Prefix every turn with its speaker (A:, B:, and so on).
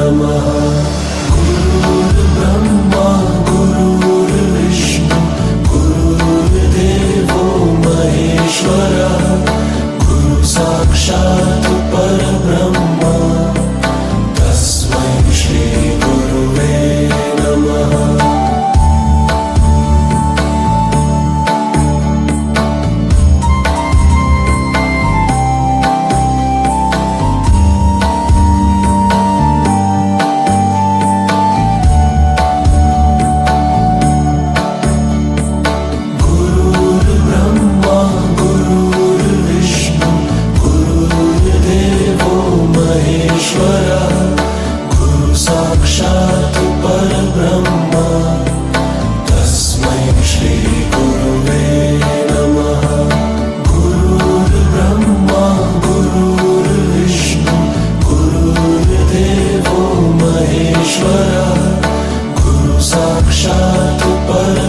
A: नमः। गुरुर्ब्रह्मा गुरुर्विष्णु गुरुर्देवो महेश्वरः गुरु साक्षात् परब्रह्म तस्मै श्री गुरुवे नमः। गुरुर्ब्रह्मा गुरुर्विष्णु गुरुर्देवो महेश्वरः गुरु साक्षात् परब्रह्म तस्मै श्री गुरुवे नमः। गुरुर्ब्रह्मा गुरुर्विष्णु गुरुर्देवो महेश्वरः गुरु साक्षात् परब्रह्म